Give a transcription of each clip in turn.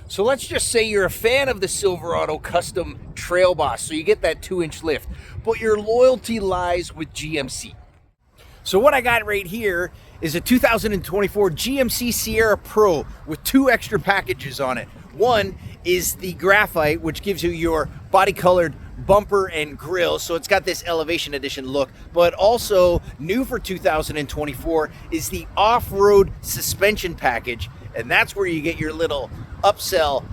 So let's just say you're a fan of the Silverado Custom Trail Boss, so you get that 2-inch lift, but your loyalty lies with GMC. So what I got right here is a 2024 GMC Sierra Pro with 2 extra packages on it. One is the graphite, which gives you your body-colored bumper and grille, so it's got this elevation edition look. But also new for 2024 is the off-road suspension package, and that's where you get your little upsell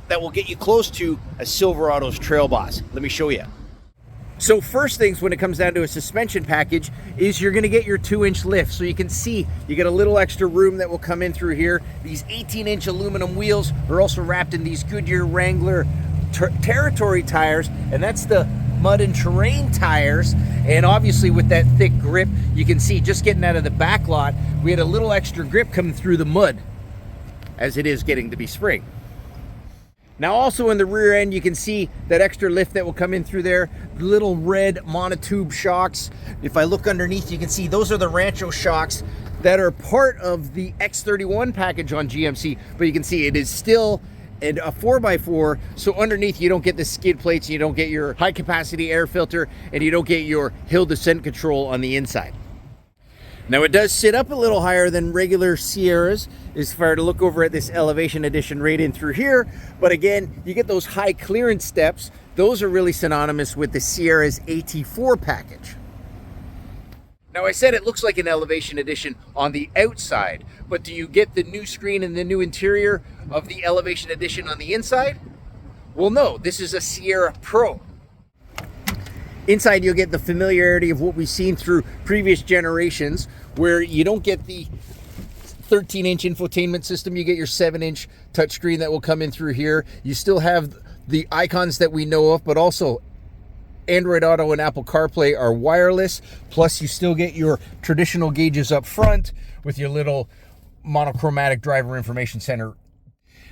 that will get you close to a Silverado's Trail Boss. Let me show you. So first things when it comes down to a suspension package is you're going to get your 2-inch lift. So you can see you get a little extra room that will come in through here. These 18-inch aluminum wheels are also wrapped in these Goodyear Wrangler Territory tires, and that's the mud and terrain tires. And obviously with that thick grip, you can see just getting out of the back lot, we had a little extra grip coming through the mud as it is getting to be spring. Now also in the rear end, you can see that extra lift that will come in through there, little red monotube shocks. If I look underneath, you can see those are the Rancho shocks that are part of the X31 package on GMC, but you can see it is still a 4x4, so underneath you don't get the skid plates, you don't get your high capacity air filter, and you don't get your hill descent control on the inside. Now it does sit up a little higher than regular Sierras as far to look over at this elevation edition right in through here, but again, you get those high clearance steps. Those are really synonymous with the Sierra's AT4 package. Now I said it looks like an elevation edition on the outside, but do you get the new screen and the new interior of the elevation edition on the inside? Well, no, this is a Sierra Pro. Inside you'll get the familiarity of what we've seen through previous generations, where you don't get the 13-inch infotainment system, you get your 7-inch touchscreen that will come in through here. You still have the icons that we know of, but also Android Auto and Apple CarPlay are wireless, plus you still get your traditional gauges up front with your little monochromatic driver information center.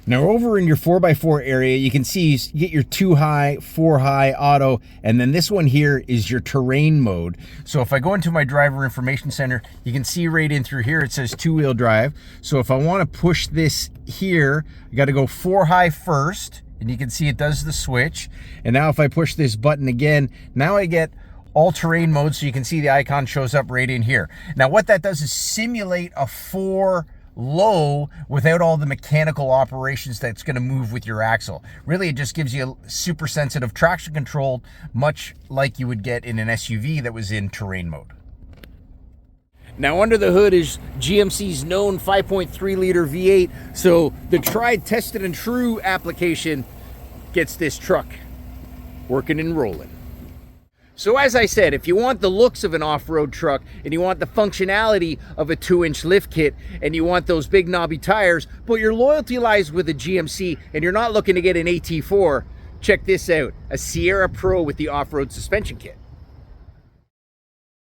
Now over in your 4x4 area, you can see you get your 2 high, 4 high auto, and then this one here is your terrain mode. So if I go into my driver information center, you can see right in through here, it says 2-wheel drive. So if I want to push this here, I got to go 4 high first, and you can see it does the switch. And now if I push this button again, now I get all-terrain mode, so you can see the icon shows up right in here. Now what that does is simulate a 4 low without all the mechanical operations that's going to move with your axle. Really, it just gives you a super sensitive traction control, much like you would get in an SUV that was in terrain mode. Now under the hood is GMC's known 5.3 liter V8, so the tried, tested, and true application gets this truck working and rolling. So as I said, if you want the looks of an off-road truck and you want the functionality of a 2-inch lift kit and you want those big knobby tires, but your loyalty lies with a GMC and you're not looking to get an AT4, check this out, a Sierra Pro with the off-road suspension kit.